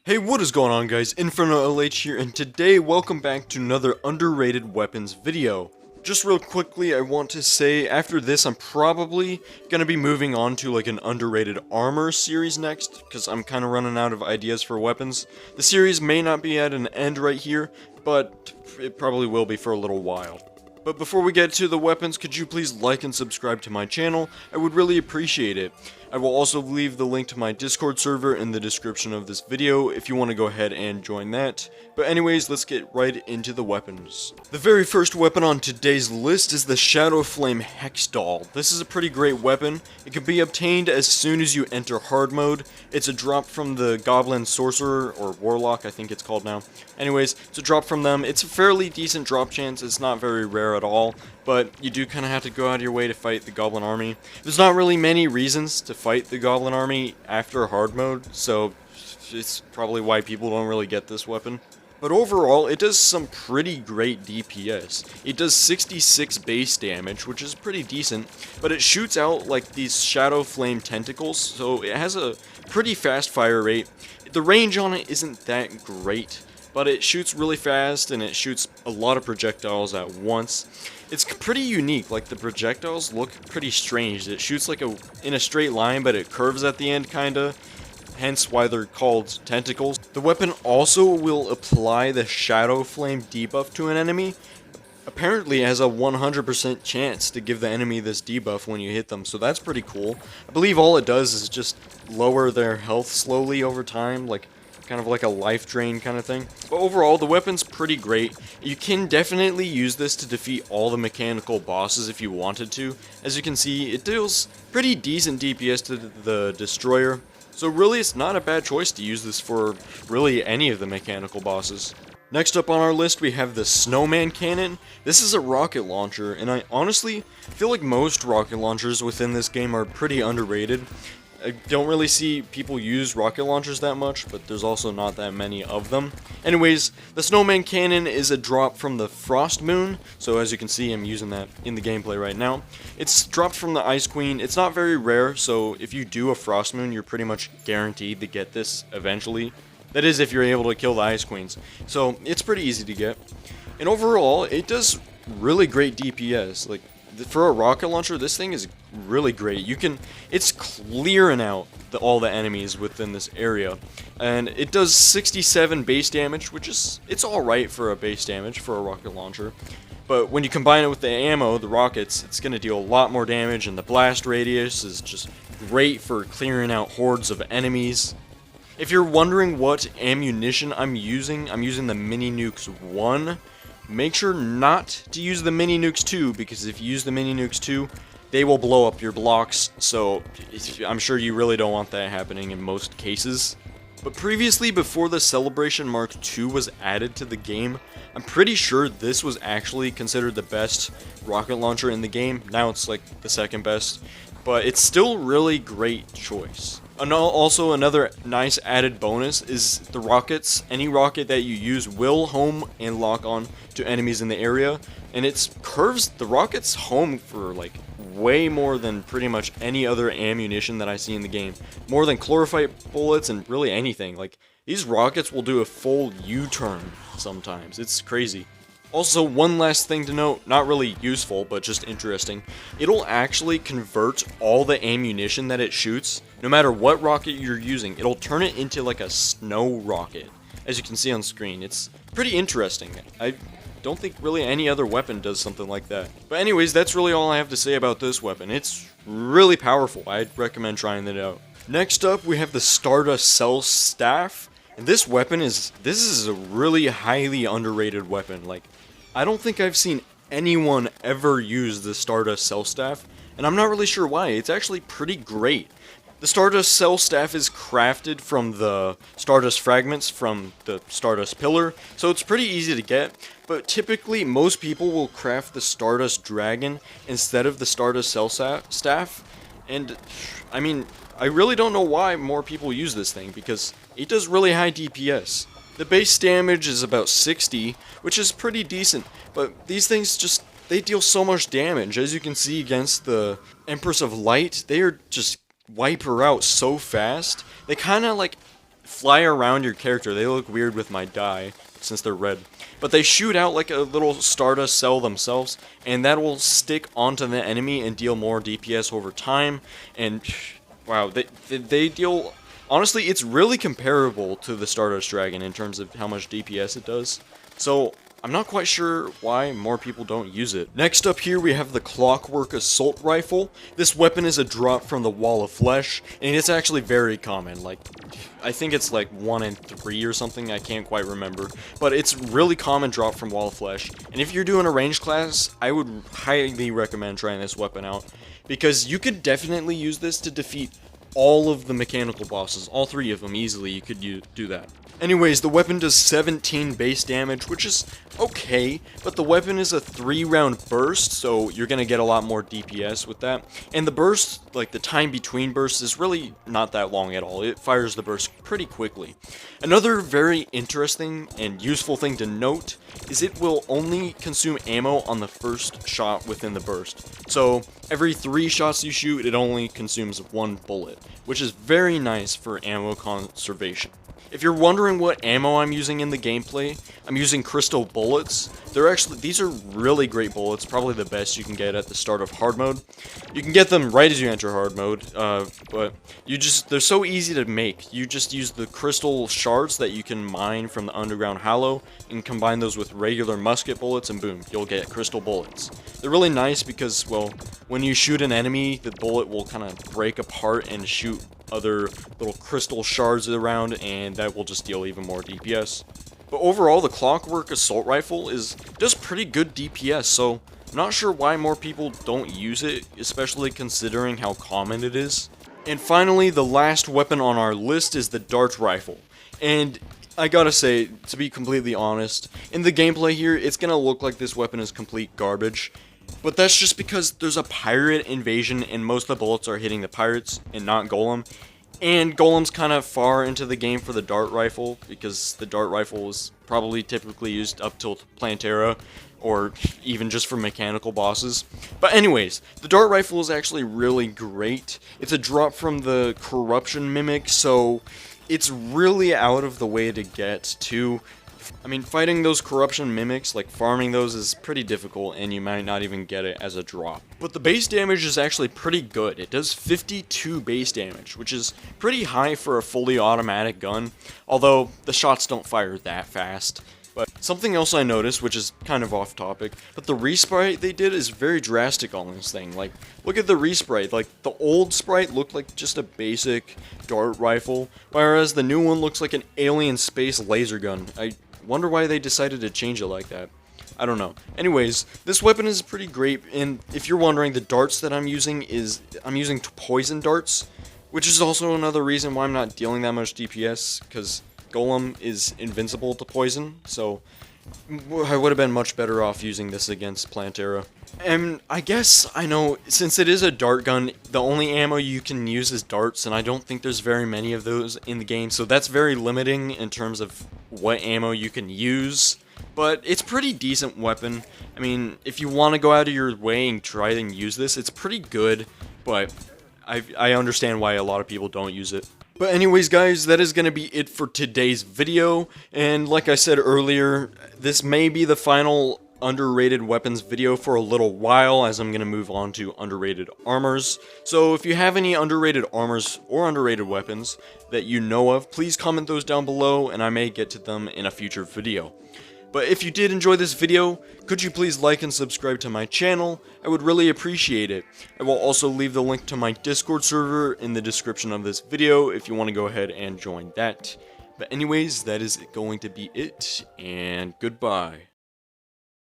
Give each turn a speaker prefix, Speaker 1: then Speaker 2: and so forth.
Speaker 1: Hey, what is going on, guys? Inferno LH here, and today welcome back to another underrated weapons video. Just real quickly, I want to say after this I'm probably gonna be moving on to like an underrated armor series next, because I'm kind of running out of ideas for weapons. The series may not be at an end right here, but it probably will be for a little while. But before we get to the weapons, could you please like and subscribe to my channel? I would really appreciate it. I will also leave the link to my Discord server in the description of this video if you want to go ahead and join that. But anyways, let's get right into the weapons. The very first weapon on today's list is the Shadow Flame Hex Doll. This is a pretty great weapon. It can be obtained as soon as you enter hard mode. It's a drop from the Goblin Sorcerer, or Warlock I think it's called now. Anyways, it's a drop from them. It's a fairly decent drop chance. It's not very rare at all, but you do kind of have to go out of your way to fight the Goblin Army. There's not really many reasons to fight the Goblin Army after hard mode, so it's probably why people don't really get this weapon. But overall, it does some pretty great DPS. It does 66 base damage, which is pretty decent, but it shoots out like these Shadow Flame tentacles, so it has a pretty fast fire rate. The range on it isn't that great, but it shoots really fast and it shoots a lot of projectiles at once. It's pretty unique, like the projectiles look pretty strange. It shoots like in a straight line, but it curves at the end kinda, hence why they're called tentacles. The weapon also will apply the Shadow Flame debuff to an enemy. Apparently it has a 100% chance to give the enemy this debuff when you hit them, so that's pretty cool. I believe all it does is just lower their health slowly over time, like kind of like a life drain kind of thing. But overall, the weapon's pretty great. You can definitely use this to defeat all the mechanical bosses if you wanted to. As you can see, it deals pretty decent DPS to the destroyer. So really, it's not a bad choice to use this for really any of the mechanical bosses. Next up on our list, we have the Snowman Cannon. This is a rocket launcher, and I honestly feel like most rocket launchers within this game are pretty underrated. I don't really see people use rocket launchers that much, but there's also not that many of them. Anyways, the Snowman Cannon is a drop from the Frost Moon, so as you can see, I'm using that in the gameplay right now. It's dropped from the Ice Queen. It's not very rare, so if you do a Frost Moon, you're pretty much guaranteed to get this eventually. That is, if you're able to kill the Ice Queens. So, it's pretty easy to get. And overall, it does really great DPS. Like, for a rocket launcher, this thing is really great. It's clearing out all the enemies within this area, and it does 67 base damage, which is, it's alright for a base damage for a rocket launcher. But when you combine it with the ammo, the rockets, it's going to deal a lot more damage, and the blast radius is just great for clearing out hordes of enemies. If you're wondering what ammunition I'm using the Mini Nukes 1. Make sure not to use the Mini Nukes 2, because if you use the Mini Nukes 2, they will blow up your blocks, so I'm sure you really don't want that happening in most cases. But previously, before the Celebration Mark II was added to the game, I'm pretty sure this was actually considered the best rocket launcher in the game. Now it's like the second best, but it's still really great choice. Also, another nice added bonus is the rockets. Any rocket that you use will home and lock on to enemies in the area, and it curves the rockets home for like way more than pretty much any other ammunition that I see in the game. More than chlorophyte bullets and really anything. Like, these rockets will do a full U-turn sometimes. It's crazy. Also, one last thing to note, not really useful, but just interesting. It'll actually convert all the ammunition that it shoots, no matter what rocket you're using. It'll turn it into like a snow rocket, as you can see on screen. It's pretty interesting. I don't think really any other weapon does something like that. But anyways, that's really all I have to say about this weapon. It's really powerful. I'd recommend trying it out. Next up, we have the Stardust Cell Staff. And this is a really highly underrated weapon. Like, I don't think I've seen anyone ever use the Stardust Cell Staff, and I'm not really sure why. It's actually pretty great. The Stardust Cell Staff is crafted from the Stardust Fragments from the Stardust Pillar, so it's pretty easy to get, but typically most people will craft the Stardust Dragon instead of the Stardust Cell Staff, and I mean, I really don't know why more people use this thing, because it does really high DPS. The base damage is about 60, which is pretty decent, but these things just, they deal so much damage. As you can see against the Empress of Light, they are just wipe her out so fast. They kind of like fly around your character. They look weird with my dye, since they're red. But they shoot out like a little Stardust cell themselves, and that will stick onto the enemy and deal more DPS over time. And wow, they deal... Honestly, it's really comparable to the Stardust Dragon in terms of how much DPS it does. So, I'm not quite sure why more people don't use it. Next up here, we have the Clockwork Assault Rifle. This weapon is a drop from the Wall of Flesh, and it's actually very common. Like, I think it's like 1 in 3 or something, I can't quite remember. But it's really common drop from Wall of Flesh. And if you're doing a ranged class, I would highly recommend trying this weapon out, because you could definitely use this to defeat all of the mechanical bosses, all 3 of them easily. You could do that. Anyways, the weapon does 17 base damage, which is okay, but the weapon is a 3-round burst, so you're gonna get a lot more DPS with that. And the burst, like the time between bursts, is really not that long at all. It fires the burst pretty quickly. Another very interesting and useful thing to note is it will only consume ammo on the first shot within the burst. So every 3 shots you shoot, it only consumes 1 bullet, which is very nice for ammo conservation. If you're wondering what ammo I'm using in the gameplay, I'm using crystal bullets. These are really great bullets, probably the best you can get at the start of hard mode. You can get them right as you enter hard mode, but they're so easy to make. You just use the crystal shards that you can mine from the underground hollow and combine those with regular musket bullets, and boom, you'll get crystal bullets. They're really nice because, well, when you shoot an enemy, the bullet will kind of break apart and shoot other little crystal shards around, and that will just deal even more DPS. But overall, the Clockwork Assault Rifle does pretty good DPS, so I'm not sure why more people don't use it, especially considering how common it is. And finally, the last weapon on our list is the Dart Rifle. And I gotta say, to be completely honest, in the gameplay here, it's gonna look like this weapon is complete garbage. But that's just because there's a pirate invasion and most of the bullets are hitting the pirates and not Golem. And Golem's kind of far into the game for the Dart Rifle, because the Dart Rifle is probably typically used up till Plantera, or even just for mechanical bosses. But anyways, the Dart Rifle is actually really great. It's a drop from the Corruption Mimic, so it's really out of the way to get to. I mean, fighting those Corruption Mimics, like farming those, is pretty difficult, and you might not even get it as a drop. But the base damage is actually pretty good. It does 52 base damage, which is pretty high for a fully automatic gun, although the shots don't fire that fast. But something else I noticed, which is kind of off topic, but the resprite they did is very drastic on this thing. Like, look at the resprite. Like, the old sprite looked like just a basic dart rifle, whereas the new one looks like an alien space laser gun. I wonder why they decided to change it like that. I don't know. Anyways, this weapon is pretty great, and if you're wondering, the darts that I'm using poison darts, which is also another reason why I'm not dealing that much DPS, because Golem is invincible to poison, so I would have been much better off using this against Plantera. And I guess, I know, since it is a dart gun, the only ammo you can use is darts, and I don't think there's very many of those in the game, so that's very limiting in terms of what ammo you can use. But it's a pretty decent weapon. I mean, if you want to go out of your way and try and use this, it's pretty good, but I understand why a lot of people don't use it. But anyways, guys, that is going to be it for today's video, and like I said earlier, this may be the final underrated weapons video for a little while, as I'm going to move on to underrated armors. So if you have any underrated armors or underrated weapons that you know of, please comment those down below, and I may get to them in a future video. But if you did enjoy this video, could you please like and subscribe to my channel? I would really appreciate it. I will also leave the link to my Discord server in the description of this video if you want to go ahead and join that. But anyways, that is going to be it, and goodbye.